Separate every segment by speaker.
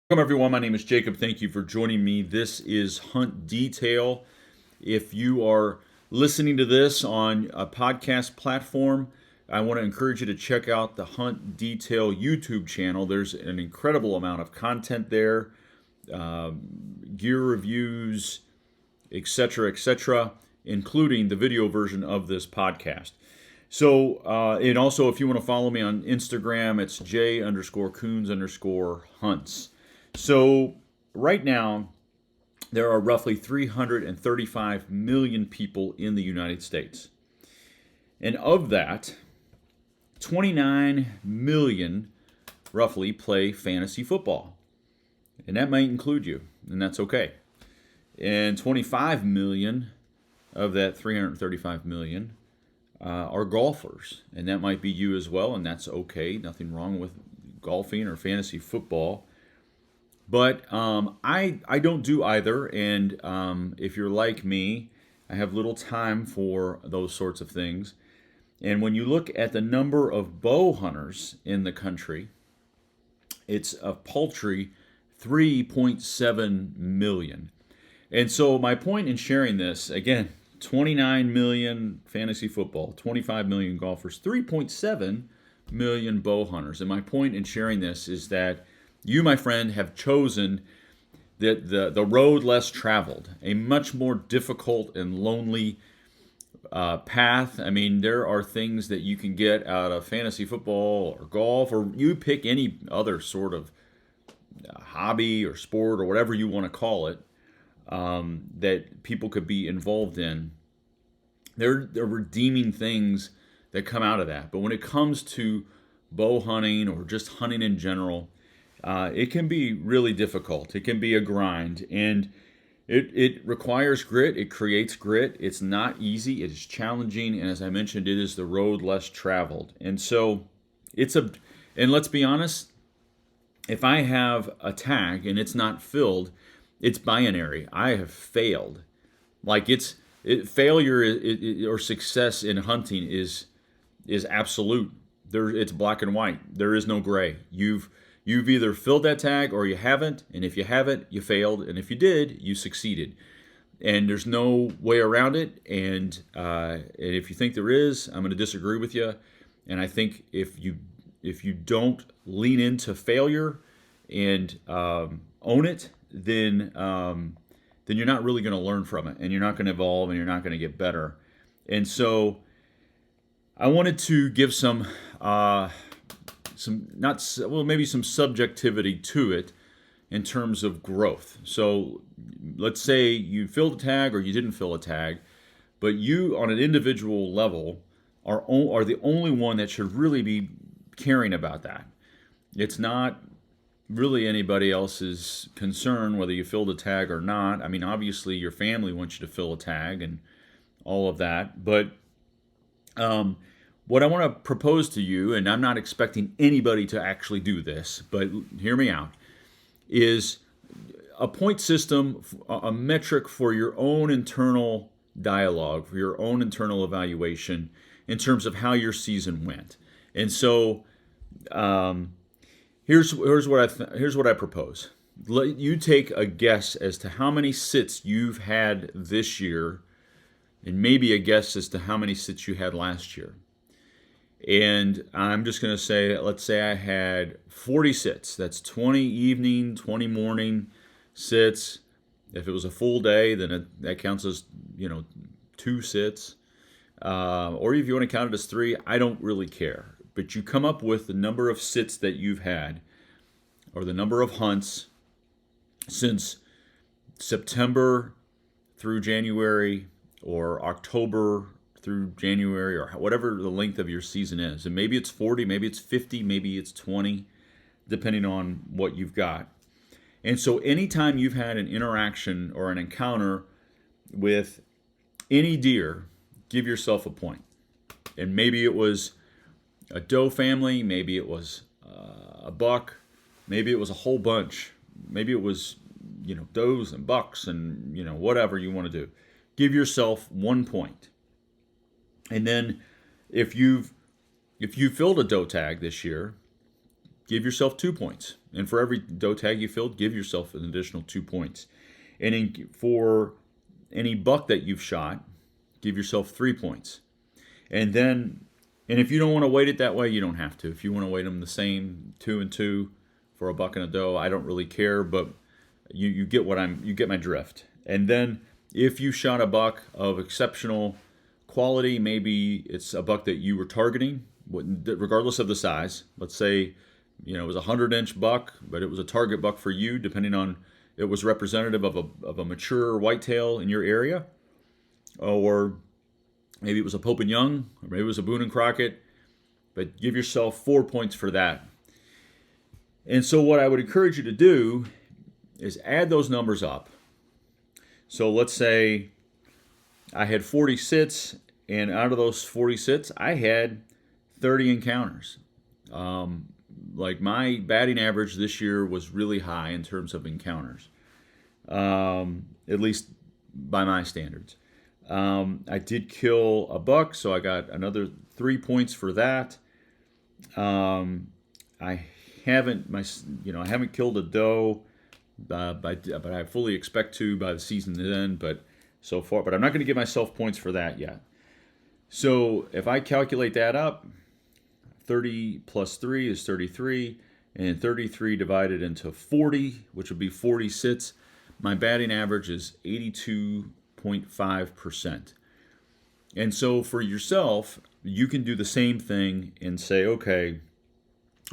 Speaker 1: Welcome everyone, my name is Jacob. Thank you for joining me. This is Hunt Detail. If you are listening to this on a podcast platform, I want to encourage you to check out the Hunt Detail YouTube channel. There's an incredible amount of content there, gear reviews, etc., including the video version of this podcast. So, and also if you want to follow me on Instagram, it's J_Coons_hunts. So, right now, there are roughly 335 million people in the United States. And of that, 29 million roughly play fantasy football. And that might include you, and that's okay. And 25 million of that 335 million are golfers, and that might be you as well, and that's okay. Nothing wrong with golfing or fantasy football. But I don't do either, and if you're like me, I have little time for those sorts of things. And when you look at the number of bow hunters in the country, it's a paltry 3.7 million. And so my point in sharing this, again, 29 million fantasy football, 25 million golfers, 3.7 million bow hunters. And my point in sharing this is that you, my friend, have chosen the road less traveled, a much more difficult and lonely path. I mean, there are things that you can get out of fantasy football or golf, or you pick any other sort of hobby or sport or whatever you want to call it, that people could be involved in. They're redeeming things that come out of that. But when it comes to bow hunting or just hunting in general, it can be really difficult. It can be a grind, and it requires grit. It creates grit. It's not easy. It is challenging, and as I mentioned, it is the road less traveled. And so and let's be honest, if I have a tag and it's not filled, it's binary. I have failed. Like failure or success in hunting is absolute. It's black and white. There is no gray. You've either filled that tag or you haven't, and if you haven't, you failed, and if you did, you succeeded. And there's no way around it. And if you think there is, I'm going to disagree with you. And I think if you don't lean into failure and own it, then you're not really going to learn from it, and you're not going to evolve, and you're not going to get better. And so I wanted to give maybe some subjectivity to it in terms of growth. So let's say you filled a tag or you didn't fill a tag, but you on an individual level are the only one that should really be caring about that. It's not really anybody else's concern whether you filled a tag or not. I mean, obviously your family wants you to fill a tag and all of that, but what I want to propose to you, and I'm not expecting anybody to actually do this, but hear me out, is a point system, a metric for your own internal dialogue, for your own internal evaluation in terms of how your season went. And so here's what I propose. Let you take a guess as to how many sits you've had this year, and maybe a guess as to how many sits you had last year. And I'm just going to say, let's say I had 40 sits. That's 20 evening, 20 morning sits. If it was a full day, then that counts as 2 sits. Or if you want to count it as 3, I don't really care. But you come up with the number of sits that you've had, or the number of hunts since September through January, or October through January, or whatever the length of your season is. And maybe it's 40, maybe it's 50, maybe it's 20, depending on what you've got. And so anytime you've had an interaction or an encounter with any deer, give yourself a point. And maybe it was a doe family, maybe it was a buck, maybe it was a whole bunch, maybe it was does and bucks and whatever you want to do. Give yourself 1 point. And then if you filled a doe tag this year, give yourself 2 points. And for every doe tag you filled, give yourself an additional 2 points. And for any buck that you've shot, give yourself 3 points. And if you don't want to weight it that way, you don't have to. If you want to weight them the same, 2 and 2 for a buck and a doe, I don't really care, but you get you get my drift. And then if you shot a buck of exceptional quality, maybe it's a buck that you were targeting, regardless of the size. Let's say, it was a 100-inch buck, but it was a target buck for you, depending on it was representative of a mature whitetail in your area, or maybe it was a Pope and Young, or maybe it was a Boone and Crockett, but give yourself 4 points for that. And so what I would encourage you to do is add those numbers up. So let's say I had 40 sits, and out of those 40 sits, I had 30 encounters. Like my batting average this year was really high in terms of encounters, at least by my standards. I did kill a buck, so I got another 3 points for that. I haven't killed a doe, but I fully expect to by the season's end. But I'm not going to give myself points for that yet. So if I calculate that up, 30 plus 3 is 33, and 33 divided into 40, which would be 40 sits, my batting average is 82.5%. And so for yourself, you can do the same thing and say, okay,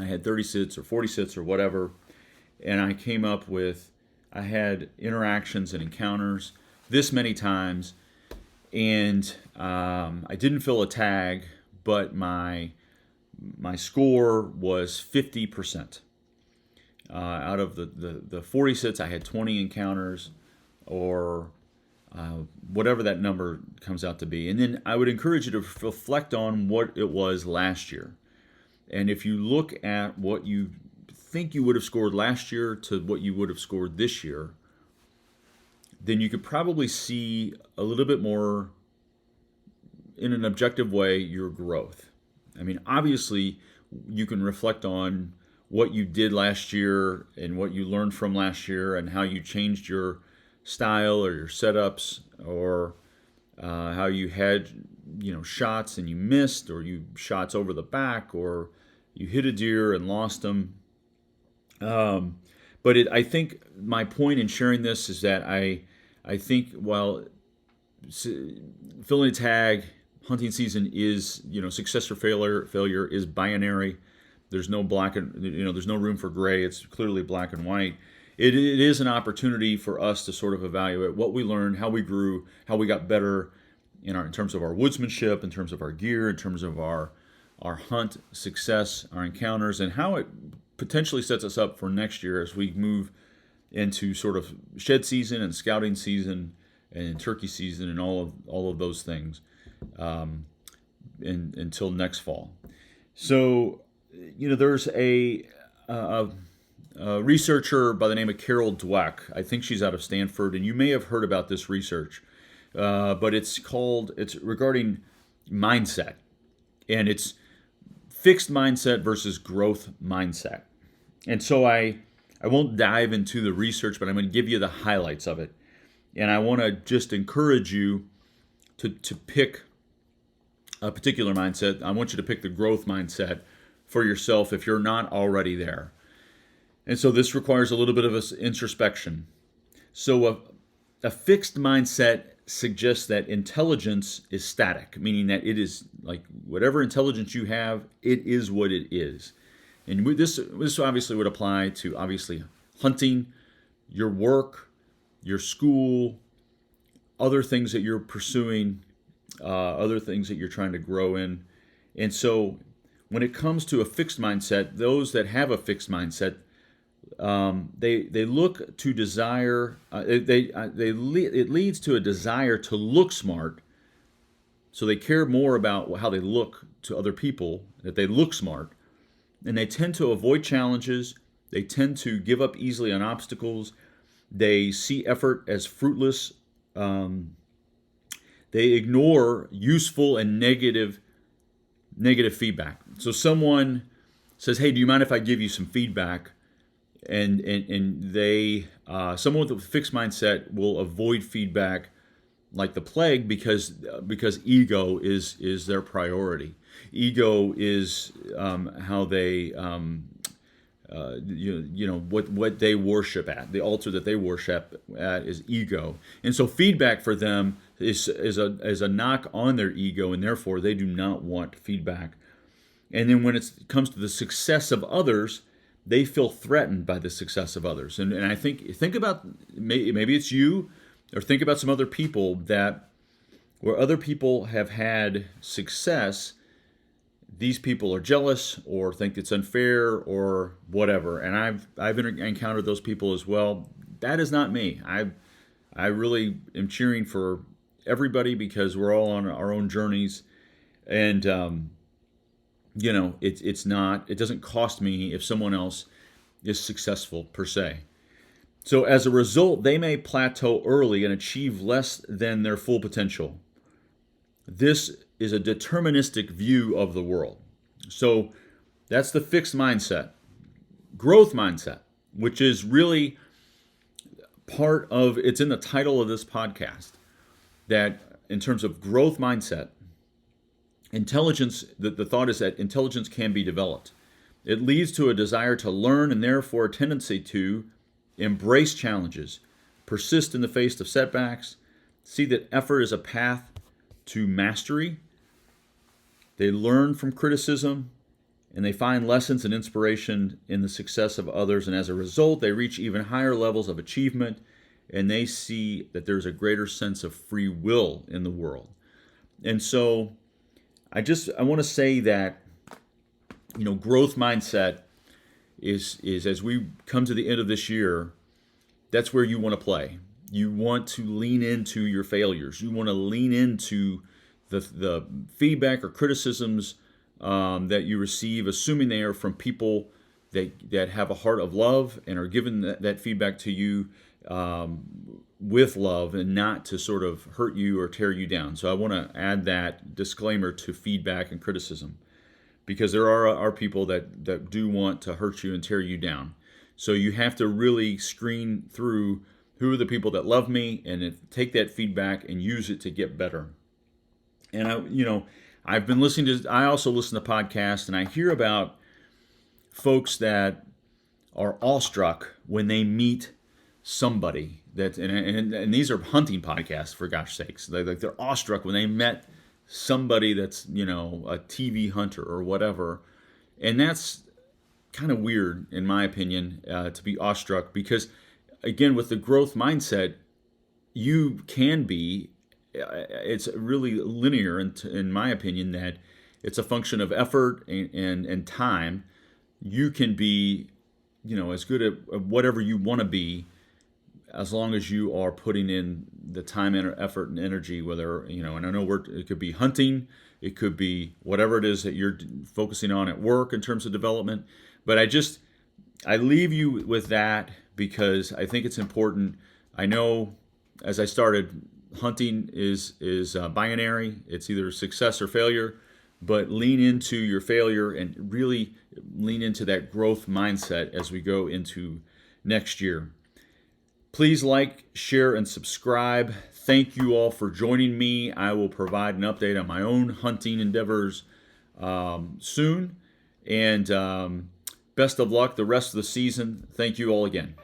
Speaker 1: I had 30 sits or 40 sits or whatever, and I came up with, I had interactions and encounters this many times, and I didn't fill a tag, but my score was 50%. Out of the 40 sits, I had 20 encounters, or whatever that number comes out to be. And then I would encourage you to reflect on what it was last year. And if you look at what you think you would have scored last year to what you would have scored this year, then you could probably see a little bit more, in an objective way, your growth. I mean, obviously, you can reflect on what you did last year and what you learned from last year and how you changed your style or your setups, or how you had shots and you missed, or you shots over the back, or you hit a deer and lost them. But I think my point in sharing this is that I think while filling a tag, hunting season is, success or failure is binary. There's no black and there's no room for gray. It's clearly black and white. It is an opportunity for us to sort of evaluate what we learned, how we grew, how we got better in terms of our woodsmanship, in terms of our gear, in terms of our hunt success, our encounters, and how it potentially sets us up for next year as we move into sort of shed season and scouting season and turkey season and all of those things until next fall. So, there's a researcher by the name of Carol Dweck. I think she's out of Stanford, and you may have heard about this research, but it's regarding mindset, and it's fixed mindset versus growth mindset. And so I won't dive into the research, but I'm going to give you the highlights of it. And I want to just encourage you to pick a particular mindset. I want you to pick the growth mindset for yourself if you're not already there. And so this requires a little bit of introspection. So a fixed mindset suggests that intelligence is static, meaning that it is like whatever intelligence you have, it is what it is. And this obviously would apply to obviously hunting, your work, your school, other things that you're pursuing, other things that you're trying to grow in. And so when it comes to a fixed mindset, those that have a fixed mindset, they look to desire. It leads to a desire to look smart. So they care more about how they look to other people, that they look smart, and they tend to avoid challenges. They tend to give up easily on obstacles. They see effort as fruitless. They ignore useful and negative feedback. So someone says, "Hey, do you mind if I give you some feedback?" And they someone with a fixed mindset will avoid feedback like the plague because ego is their priority. Ego is how they what they worship at. The altar that they worship at is ego, and so feedback for them is a knock on their ego, and therefore they do not want feedback. And then when it comes to the success of others, they feel threatened by the success of others. And I think about maybe it's you, or think about some other people that where other people have had success, these people are jealous or think it's unfair or whatever. And I've encountered those people as well. That is not me. I really am cheering for everybody because we're all on our own journeys, and it doesn't cost me if someone else is successful per se. So as a result, they may plateau early and achieve less than their full potential. This is a deterministic view of the world. So that's the fixed mindset. Growth mindset, which is really part of, it's in the title of this podcast, that in terms of growth mindset, intelligence, the thought is that intelligence can be developed. It leads to a desire to learn and therefore a tendency to embrace challenges, persist in the face of setbacks, see that effort is a path to mastery. They learn from criticism, and they find lessons and inspiration in the success of others, and as a result, they reach even higher levels of achievement, and they see that there's a greater sense of free will in the world. And so I want to say that, growth mindset is as we come to the end of this year, that's where you want to play. You want to lean into your failures. You want to lean into the feedback or criticisms that you receive, assuming they are from people that have a heart of love and are giving that feedback to you with love and not to sort of hurt you or tear you down. So I want to add that disclaimer to feedback and criticism, because there are people that do want to hurt you and tear you down. So you have to really screen through who are the people that love me, and take that feedback and use it to get better. And I've been I also listen to podcasts, and I hear about folks that are awestruck when they meet somebody and these are hunting podcasts, for gosh sakes. They're awestruck when they met somebody that's, a TV hunter or whatever. And that's kind of weird, in my opinion, to be awestruck, because again, with the growth mindset, you can be, it's really linear in my opinion, that it's a function of effort and time. You can be, as good at whatever you want to be, as long as you are putting in the time and effort and energy, whether, and I know it could be hunting, it could be whatever it is that you're focusing on at work in terms of development. But I leave you with that because I think it's important. I know as I started, hunting is binary. It's either success or failure, but lean into your failure and really lean into that growth mindset as we go into next year. Please like, share, and subscribe. Thank you all for joining me. I will provide an update on my own hunting endeavors soon. And best of luck the rest of the season. Thank you all again.